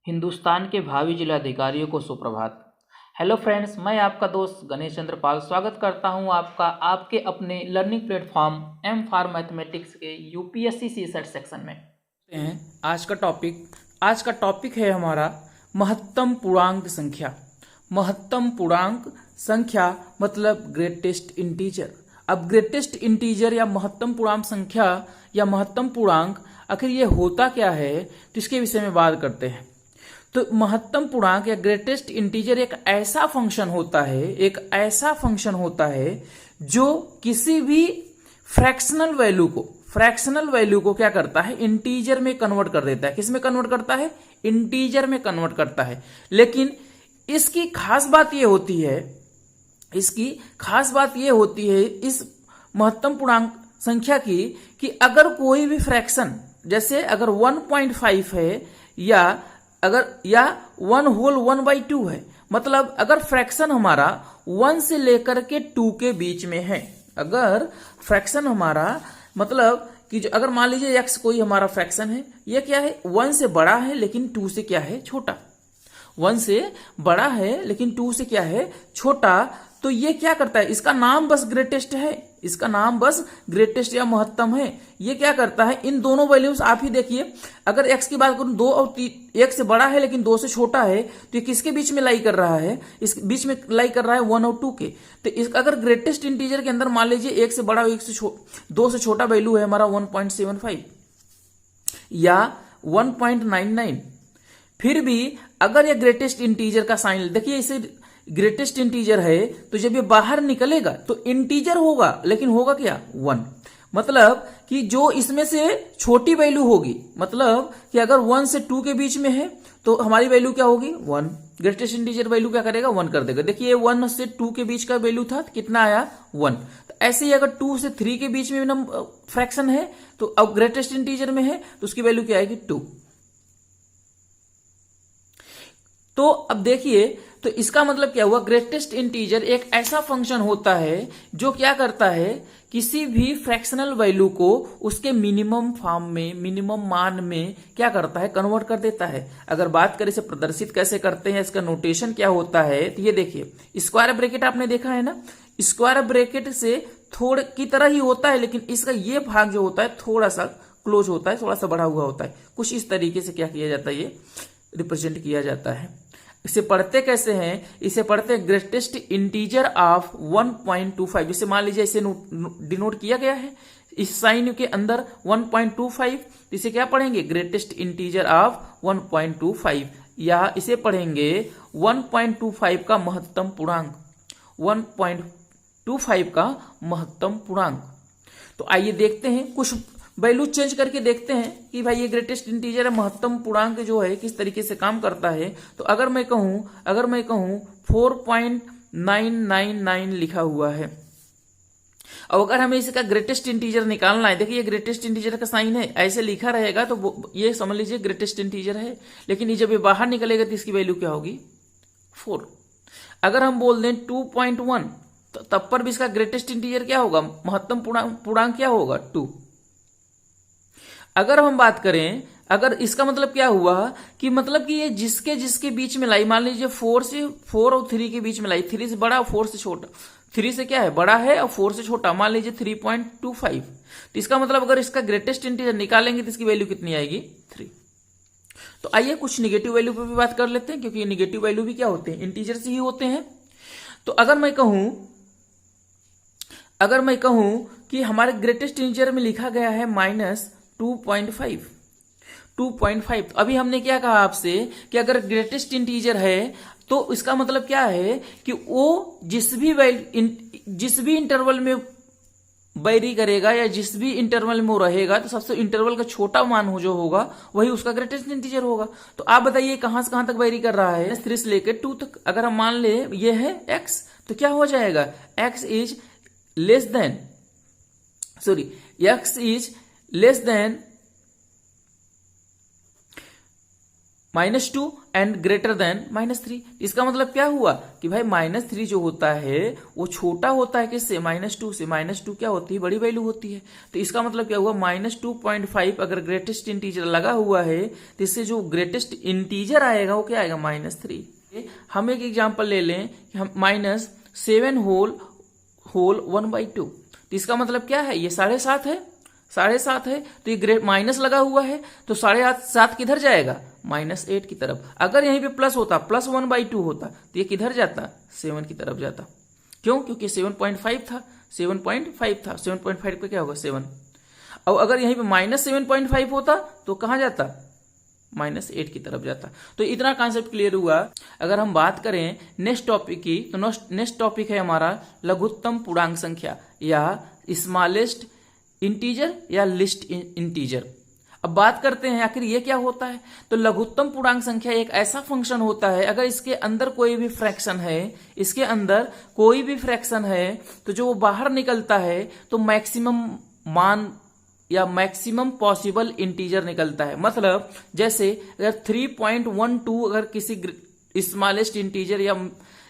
हिंदुस्तान के भावी जिलाधिकारियों को सुप्रभात। हेलो फ्रेंड्स, मैं आपका दोस्त गणेश चंद्र पाल स्वागत करता हूं आपका आपके अपने learning platform M for mathematics के यूपीएससी सीसेट सेक्शन में। आज का टॉपिक है हमारा महत्तम पूर्णांक संख्या। महत्तम पूर्णांक संख्या मतलब ग्रेटेस्ट इंटीजर। अब ग्रेटेस्ट इंटीजर या महत्तम पूर्णांक संख्या या महत्तम पूर्णांक आखिर ये होता क्या है, तो इसके विषय में बात करते हैं। तो महत्तम पूर्णांक या ग्रेटेस्ट इंटीजर एक ऐसा फंक्शन होता है जो किसी भी फ्रैक्शनल वैल्यू को क्या करता है, इंटीजर में कन्वर्ट कर देता है। किस में कन्वर्ट करता है? इंटीजर में कन्वर्ट करता है। लेकिन इसकी खास बात यह होती है इस महत्तम पूर्णांक संख्या की कि अगर कोई भी फ्रैक्शन, जैसे अगर 1.5 है या 1/2 है, मतलब अगर फ्रैक्शन हमारा 1 से लेकर के 2 के बीच में है, अगर फ्रैक्शन हमारा मतलब कि जो अगर मान लीजिए x कोई हमारा फ्रैक्शन है, ये क्या है, 1 से बड़ा है लेकिन 2 से क्या है, छोटा। 1 से बड़ा है लेकिन 2 से क्या है, छोटा। तो ये क्या करता है, इसका नाम बस ग्रेटेस्ट या महत्तम है। ये क्या करता है, इन दोनों वैल्यूज आप ही देखिए, अगर x की बात करूं 2 और 1 से बड़ा है लेकिन 2 से छोटा है, तो ये किसके बीच में लाई कर रहा है, इस बीच में लाई कर रहा है 1 और 2 के। तो अगर ग्रेटेस्ट इंटीजर के अंदर मान लीजिए 1 से बड़ा 2 से छोटा वैल्यू है हमारा 1.75 या 1.99, फिर भी अगर ये ग्रेटेस्ट इंटीजर का साइन, देखिए इसे ग्रेटेस्ट इंटीजर है तो जब ये बाहर निकलेगा तो इंटीजर होगा, लेकिन होगा क्या, 1। मतलब कि जो इसमें से छोटी वैल्यू होगी, मतलब कि अगर 1 से 2 के बीच में है तो हमारी वैल्यू क्या होगी, 1। ग्रेटेस्ट इंटीजर वैल्यू क्या करेगा, 1 कर देगा। देखिए 1 से 2 के बीच का वैल्यू था, कितना आया, 1। तो ऐसे ही अगर 2 से 3 के बीच में फ्रैक्शन है तो अब ग्रेटेस्ट इंटीजर में है तो उसकी वैल्यू क्या आएगी, 2। तो अब देखिए, तो इसका मतलब क्या हुआ, ग्रेटेस्ट इंटीजर एक ऐसा फंक्शन होता है जो क्या करता है, किसी भी फ्रैक्शनल वैल्यू को उसके मिनिमम फॉर्म में, मिनिमम मान में क्या करता है, कन्वर्ट कर देता है। अगर बात करें इसे प्रदर्शित कैसे करते हैं, इसका नोटेशन क्या होता है, तो ये देखिए स्क्वायर ब्रैकेट आपने देखा है ना, स्क्वायर ब्रैकेट से थोड़े की तरह ही होता है, लेकिन इसका ये भाग जो होता है थोड़ा सा क्लोज होता है, थोड़ा सा बढ़ा हुआ होता है। कुछ इस तरीके से क्या किया जाता है, ये रिप्रेजेंट किया जाता है। इसे पढ़ते कैसे हैं, इसे पढ़ते हैं ग्रेटेस्ट इंटीजर ऑफ 1.25। जैसे मान लीजिए इसे डिनोट किया गया है इस साइन के अंदर 1.25, इसे क्या पढ़ेंगे, ग्रेटेस्ट इंटीजर ऑफ 1.25, या इसे पढ़ेंगे 1.25 का महत्तम पूर्णांक, 1.25 का महत्तम पूर्णांक। तो आइए देखते हैं, कुछ वैल्यू चेंज करके देखते हैं कि भाई ये ग्रेटेस्ट इंटीजर है, महत्तम पूर्णांक जो है किस तरीके से काम करता है। तो अगर मैं कहूं 4.999 लिखा हुआ है, और अगर हमें इसका ग्रेटेस्ट इंटीजर निकालना है, देखिए ये ग्रेटेस्ट इंटीजर का साइन है, ऐसे लिखा रहेगा तो ये समझ लीजिए ग्रेटेस्ट इंटीजर है, लेकिन ये जब ये बाहर निकलेगा तो इसकी वैल्यू क्या होगी, 4। अगर हम बोल दें 2.1 तो तब पर भी इसका ग्रेटेस्ट इंटीजर क्या होगा, महत्तम पूर्णांक क्या होगा, 2। अगर हम बात करें, अगर इसका मतलब क्या हुआ कि मतलब कि ये जिसके बीच में लाई, मान लीजिए 4 और 3 के बीच में लाई, 3 से बड़ा और 4 से छोटा, 3 से क्या है, बड़ा है और 4 से छोटा, मान लीजिए 3.25। तो इसका मतलब अगर इसका ग्रेटेस्ट इंटीजर निकालेंगे तो इसकी वैल्यू कितनी आएगी, 3। तो आइए कुछ निगेटिव वैल्यू पर भी बात कर लेते हैं, क्योंकि ये निगेटिव वैल्यू भी क्या होते हैं, इंटीजर से ही होते हैं। तो अगर मैं कहूं कि हमारे ग्रेटेस्ट इंटीजर में लिखा गया है -2.5। तो अभी हमने क्या कहा आपसे कि अगर ग्रेटेस्ट इंटीजर है तो इसका मतलब क्या है कि वो जिस भी इंटरवल में वेरी करेगा या जिस भी इंटरवल में वो रहेगा, तो सबसे इंटरवल का छोटा मान जो होगा वही उसका ग्रेटेस्ट इंटीजर होगा। तो आप बताइए कहां से कहां तक वेरी कर रहा है, 3 से लेकर 2 तक। अगर हम मान ले ये है x, तो क्या हो जाएगा, x is less than -2 and greater than -3। इसका मतलब क्या हुआ कि भाई -3 जो होता है वो छोटा होता है किससे, -2 से। -2 क्या होती है, बड़ी वैल्यू होती है। तो इसका मतलब क्या हुआ, -2.5 अगर ग्रेटेस्ट इंटीजर लगा हुआ है तो इससे जो ग्रेटेस्ट इंटीजर आएगा वो क्या आएगा, -3। हम एक एग्जाम्पल ले लें कि हम -7 होल 1/2। तो इसका मतलब क्या है, ये 7.5 है, 7.5 है, तो ये माइनस लगा हुआ है, तो 7.5 किधर जाएगा, -8 की तरफ। अगर यहीं पे प्लस होता, +1/2 होता, तो ये किधर जाता, 7 की तरफ जाता। क्यों, क्योंकि 7.5 था, 7.5 था, 7.5 पे क्या होगा, 7। और अगर यहीं पे -7.5 होता तो कहां जाता, -8 की तरफ जाता। तो इतना कॉन्सेप्ट क्लियर हुआ। अगर हम बात करें नेक्स्ट टॉपिक की, तो नेक्स्ट टॉपिक है हमारा लघुत्तम पूर्णांक संख्या या स्मॉलेस्ट इंटीजर या लिस्ट इंटीजर। अब बात करते हैं आखिर ये क्या होता है। तो लघुत्तम पूर्णांक संख्या एक ऐसा फंक्शन होता है, अगर इसके अंदर कोई भी फ्रैक्शन है, इसके अंदर कोई भी फ्रैक्शन है, तो जो वो बाहर निकलता है तो मैक्सिमम मान या मैक्सिमम पॉसिबल इंटीजर निकलता है। मतलब जैसे अगर 3.12 अगर किसी स्मॉलेस्ट इंटीजर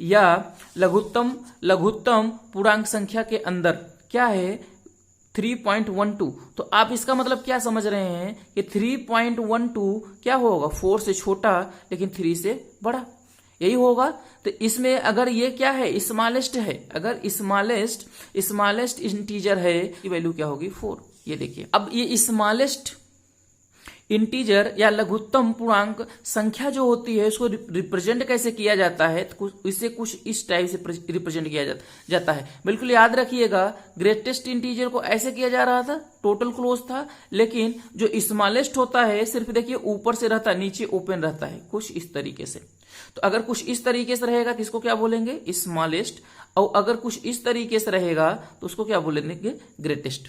या लघुत्तम पूर्णांक संख्या के अंदर क्या है, 3.12, तो आप इसका मतलब क्या समझ रहे हैं कि 3.12 क्या होगा, 4 से छोटा लेकिन 3 से बड़ा, यही होगा। तो इसमें अगर ये क्या है, स्मॉलेस्ट है, अगर स्मॉलेस्ट इंटीजर है, की वैल्यू क्या होगी, 4। ये देखिए, अब ये स्मॉलेस्ट इंटीजर या लघुत्तम पूर्णांक संख्या जो होती है उसको रिप्रेजेंट कैसे किया जाता है, तो इसे कुछ इस टाइप से रिप्रेजेंट किया जाता है। बिल्कुल याद रखिएगा, ग्रेटेस्ट इंटीजर को ऐसे किया जा रहा था, टोटल क्लोज था, लेकिन जो स्मॉलेस्ट होता है सिर्फ देखिए ऊपर से रहता है, नीचे ओपन रहता है, कुछ इस तरीके से। तो अगर कुछ इस तरीके से रहेगा तो इसको क्या बोलेंगे, स्मॉलेस्ट, और अगर कुछ इस तरीके से रहेगा तो उसको क्या बोलेंगे, ग्रेटेस्ट।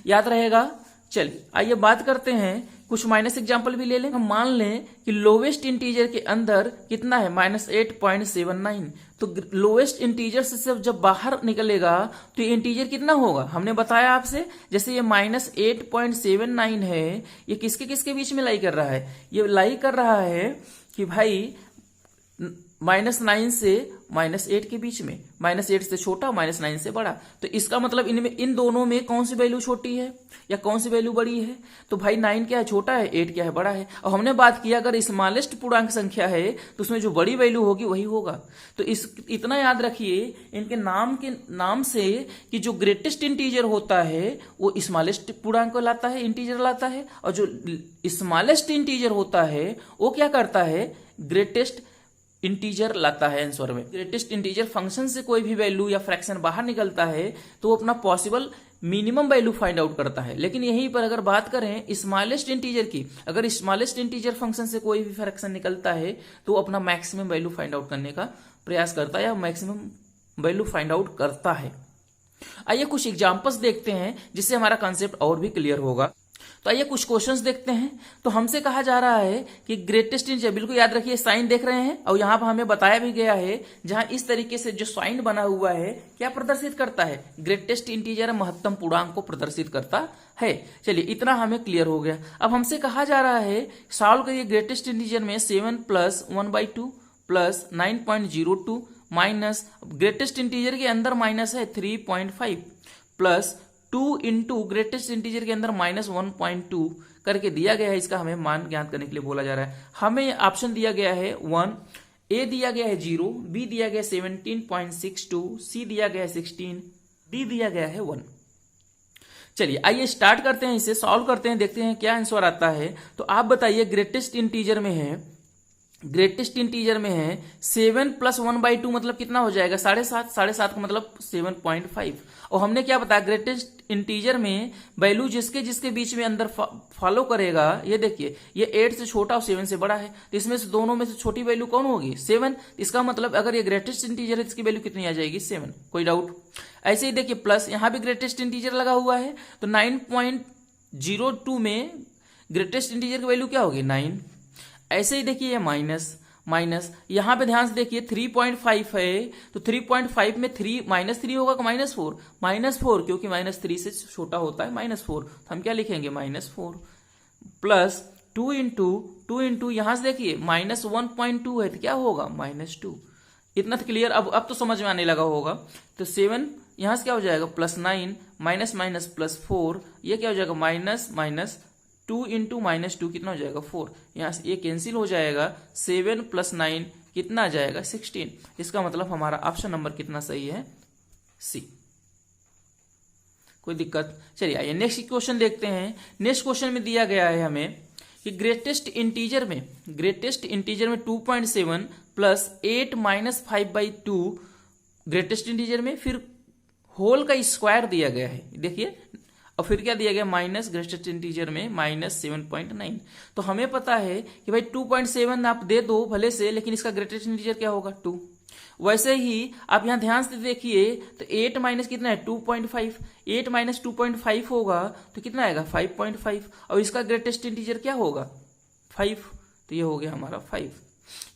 याद रहेगा। चलिए आइए बात करते हैं, कुछ माइनस एग्जाम्पल भी ले लें। हम मान लें कि लोवेस्ट इंटीजर के अंदर कितना है, -8.79। तो लोवेस्ट इंटीजर से जब बाहर निकलेगा तो ये इंटीजर कितना होगा, हमने बताया आपसे, जैसे ये -8.79 है, ये किसके किसके बीच में लाई कर रहा है, ये लाई कर रहा है कि भाई -9 से -8 के बीच में, -8 से छोटा, -9 से बड़ा। तो इसका मतलब इन दोनों में कौन सी वैल्यू छोटी है या कौन सी वैल्यू बड़ी है, तो भाई 9 क्या है, छोटा है, 8 क्या है, बड़ा है। और हमने बात किया अगर स्मॉलेस्ट पूर्णांक संख्या है तो उसमें जो बड़ी वैल्यू होगी वही होगा। तो इतना याद रखिए इनके नाम से कि जो ग्रेटेस्ट इंटीजर होता है वो स्मॉलेस्ट पूर्णांक को लाता है, इंटीजर लाता है, और जो स्मॉलेस्ट इंटीजर होता है वो क्या करता है, ग्रेटेस्ट इंटीजर लाता है आंसर में। ग्रेटेस्ट इंटीजर फंक्शन से कोई भी वैल्यू या फ्रैक्शन बाहर निकलता है तो वो अपना possible minimum value find out करता है। लेकिन यहीं पर अगर बात करें स्मॉलेस्ट इंटीजर की, अगर स्मॉलेस्ट इंटीजर फंक्शन से कोई भी फ्रैक्शन निकलता है तो अपना मैक्सिमम वैल्यू फाइंड आउट करने का प्रयास करता है या मैक्सिमम वैल्यू फाइंड आउट करता है। आइए कुछ एग्जांपल्स देखते हैं जिससे हमारा कॉन्सेप्ट और भी क्लियर होगा। तो आइए कुछ क्वेश्चंस देखते हैं। तो हमसे कहा जा रहा है कि ग्रेटेस्ट इंटीजर, बिल्कुल याद रखिए साइन देख रहे हैं, और यहां पर हमें बताया भी गया है जहां इस तरीके से जो साइन बना हुआ है क्या प्रदर्शित करता है, ग्रेटेस्ट इंटीजर महत्तम पूर्णांक को प्रदर्शित करता है। चलिए इतना हमें क्लियर हो गया। अब हमसे कहा जा रहा है सॉल्व करिए ग्रेटेस्ट इंटीजर में 7 + 1/2 + 9.02 माइनस ग्रेटेस्ट इंटीजर के अंदर माइनस है 3.5 प्लस 2 इंटू ग्रेटेस्ट इंटीजर के अंदर -1.2 करके दिया गया है। इसका हमें मान ज्ञात करने के लिए बोला जा रहा है। हमें ऑप्शन दिया गया है 1, ए दिया गया है 0, बी दिया गया है 17.62, सी दिया गया है 16, डी दिया गया है 1। चलिए आइए स्टार्ट करते हैं, इसे सॉल्व करते हैं, देखते हैं क्या आंसर आता है। तो आप बताइए ग्रेटेस्ट इंटीजर में है 7 + 1/2 मतलब कितना हो जाएगा, 7.5, 7.5 का मतलब 7.5। और हमने क्या बताया, ग्रेटेस्ट इंटीजर में वैल्यू जिसके बीच में अंदर फॉलो करेगा, ये देखिए ये 8 से छोटा और 7 से बड़ा है, तो इसमें से दोनों में से छोटी वैल्यू कौन होगी, 7। इसका मतलब अगर ये ग्रेटेस्ट इंटीजर है इसकी वैल्यू कितनी आ जाएगी, 7। कोई डाउट। ऐसे ही देखिए प्लस यहां भी ग्रेटेस्ट इंटीजर लगा हुआ है, तो 9.02 में ग्रेटेस्ट इंटीजर की वैल्यू क्या होगी, 9। ऐसे ही देखिए माइनस यहां पे ध्यान से देखिए 3.5 है, तो 3.5 में -3 होगा कि -4, -4, क्योंकि -3 से छोटा होता है -4, तो हम क्या लिखेंगे, -4 प्लस 2 इंटू 2 इंटू यहां से देखिए -1.2 है तो क्या होगा -2। इतना तो क्लियर, अब तो समझ में आने लगा होगा। तो 7 यहां से क्या हो जाएगा +9 माइनस माइनस +4, ये क्या हो जाएगा -2 इंटू -2 कितना हो जाएगा 4। यहां से ये कैंसिल हो जाएगा, 7 + 9 कितना आ जाएगा 16। इसका मतलब हमारा ऑप्शन नंबर कितना सही है, सी। कोई दिक्कत? चलिए आइए नेक्स्ट क्वेश्चन देखते हैं। नेक्स्ट क्वेश्चन में दिया गया है हमें कि ग्रेटेस्ट इंटीजर में 2.7 प्लस 8 माइनस 5/2 ग्रेटेस्ट इंटीजर में, फिर होल का स्क्वायर दिया गया है, देखिए, और फिर क्या दिया गया माइनस ग्रेटेस्ट इंटीजर में -7.9। तो हमें पता है कि भाई 2.7 आप दे दो भले से, लेकिन इसका ग्रेटेस्ट इंटीजर क्या होगा 2। वैसे ही आप यहां ध्यान से देखिए तो 8 माइनस कितना है 2.5, 8 माइनस 2.5 होगा तो कितना आएगा 5.5, और इसका ग्रेटेस्ट इंटीजर क्या होगा 5, तो ये हो गया हमारा 5।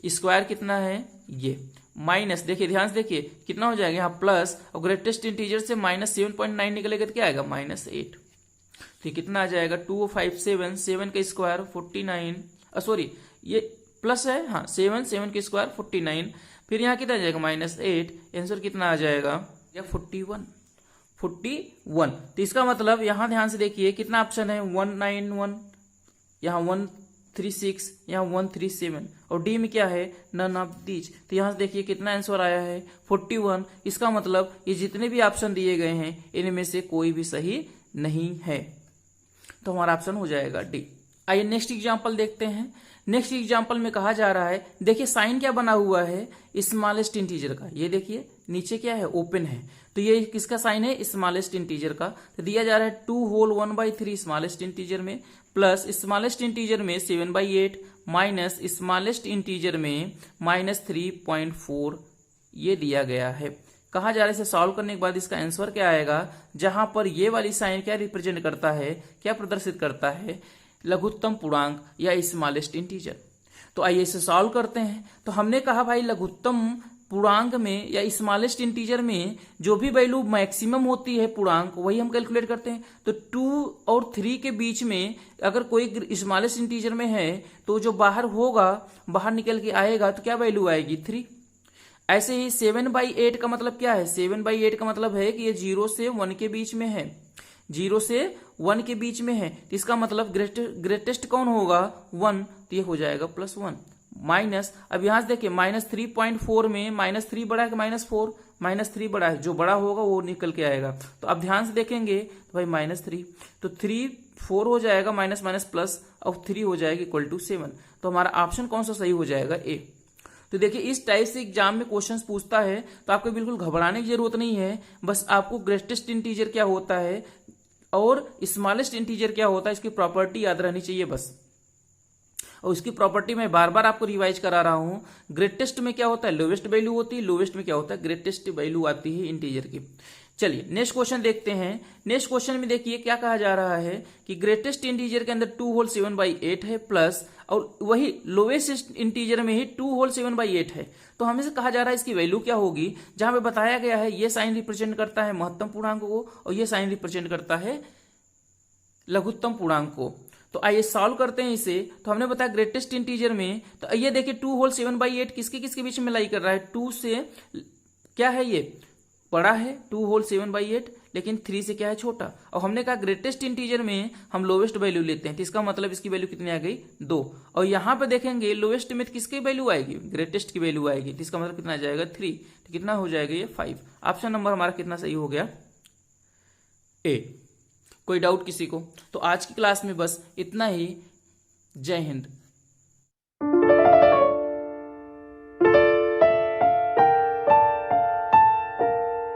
स्क्वायर कितना है ये माइनस, देखिए ध्यान से देखिए कितना हो जाएगा यहाँ प्लस, और ग्रेटेस्ट इंटीजर से -7.9 निकलेगा तो क्या आएगा -8। तो कितना आ जाएगा 2 5 7, 7 का स्क्वायर 49, सॉरी ये प्लस है, हाँ 7 का स्क्वायर 49, फिर यहाँ कितना आ जाएगा -8, आंसर कितना आ जाएगा 41। तो इसका मतलब यहाँ ध्यान से देखिए कितना ऑप्शन है 191, यहाँ 136, यहाँ 137, और डी में क्या है नन ऑफ दीज। तो यहाँ से देखिए कितना आंसर आया है 41। इसका मतलब ये जितने भी ऑप्शन दिए गए हैं इनमें से कोई भी सही नहीं है, तो हमारा ऑप्शन हो जाएगा डी। आइए नेक्स्ट एग्जांपल देखते हैं। नेक्स्ट एग्जांपल में कहा जा रहा है, देखिए साइन क्या बना हुआ है स्मॉलेस्ट इंटीजर का, ये देखिए नीचे क्या है ओपन है, तो ये किसका साइन है स्मॉलेस्ट इंटीजर का। तो दिया जा रहा है 2 होल 1/3 स्मॉलेस्ट इंटीजर में, प्लस स्मॉलेस्ट इंटीजर में 7/8 माइनस स्मॉलेस्ट इंटीजर में -3.4 ये दिया गया है। कहा जा रहा है इसे सॉल्व करने के बाद इसका आंसर क्या आएगा, जहां पर ये वाली साइन क्या रिप्रेजेंट करता है, क्या प्रदर्शित करता है लघुत्तम पूर्णांक या स्मॉलेस्ट इंटीजर। तो आइए इसे सॉल्व करते हैं। तो हमने कहा भाई लघुत्तम पूर्णांक में या स्मॉलेस्ट इंटीजर में जो भी वैल्यू मैक्सिमम होती है पूर्णांक वही हम कैलकुलेट करते हैं। तो 2 और 3 के बीच में अगर कोई स्मॉलेस्ट इंटीजर में है तो जो बाहर होगा, बाहर निकल के आएगा तो क्या वैल्यू आएगी 3। ऐसे ही 7/8 का मतलब क्या है, 7/8 का मतलब है कि ये 0 से 1 के बीच में है, 0 से 1 के बीच में है, तो इसका मतलब ग्रेटेस्ट कौन होगा 1, तो ये हो जाएगा +1 माइनस। अब यहां से देखिए -3.4 में -3 बड़ा है कि -4, -3 बड़ा है, जो बड़ा होगा वो निकल के आएगा। तो अब ध्यान से देखेंगे तो भाई -3, तो 3 4 हो जाएगा माइनस माइनस प्लस, और 3 हो जाएगा =7। तो हमारा ऑप्शन कौन सा सही हो जाएगा ए। तो देखिए इस टाइप से एग्जाम में क्वेश्चंस पूछता है तो आपको बिल्कुल घबराने की जरूरत नहीं है, बस आपको ग्रेटेस्ट इंटीजर क्या होता है और स्मॉलेस्ट इंटीजर क्या होता है इसकी प्रॉपर्टी याद रहनी चाहिए बस। और उसकी प्रॉपर्टी मैं बार बार आपको रिवाइज करा रहा हूं। ग्रेटेस्ट में क्या होता है लोवेस्ट वैल्यू होती है, लोवेस्ट में क्या होता है ग्रेटेस्ट वैल्यू आती है इंटीजर की। चलिए नेक्स्ट क्वेश्चन देखते हैं। नेक्स्ट क्वेश्चन में देखिए क्या कहा जा रहा है कि ग्रेटेस्ट इंटीजर के अंदर 2 होल 7/8 है प्लस, और वही लोवेस्ट इंटीजर में ही 2 होल 7/8 है। तो हमें से कहा जा रहा है इसकी वैल्यू क्या होगी, जहां पे बताया गया है ये साइन रिप्रेजेंट करता है महत्तम पूर्णांक को और ये साइन रिप्रेजेंट करता है लघुत्तम पूर्णांक को। तो आइए सॉल्व करते हैं इसे। तो हमने बताया ग्रेटेस्ट इंटीजर में, तो आइए देखिए 2 होल 7/8 किसके किसके बीच में लाई कर रहा है, 2 से क्या है ये बड़ा है 2 होल 7/8, लेकिन 3 से क्या है छोटा। और हमने कहा ग्रेटेस्ट इंटीजर में हम लोवेस्ट वैल्यू लेते हैं, तो इसका मतलब इसकी वैल्यू कितनी आ गई 2। और यहां पे देखेंगे लोवेस्ट में किसकी वैल्यू आएगी ग्रेटेस्ट की वैल्यू आएगी, तो इसका मतलब कितना आ जाएगा 3, तो कितना हो जाएगा ये 5। ऑप्शन नंबर हमारा कितना सही हो गया ए। कोई डाउट किसी को? तो आज की क्लास में बस इतना ही। जय हिंद।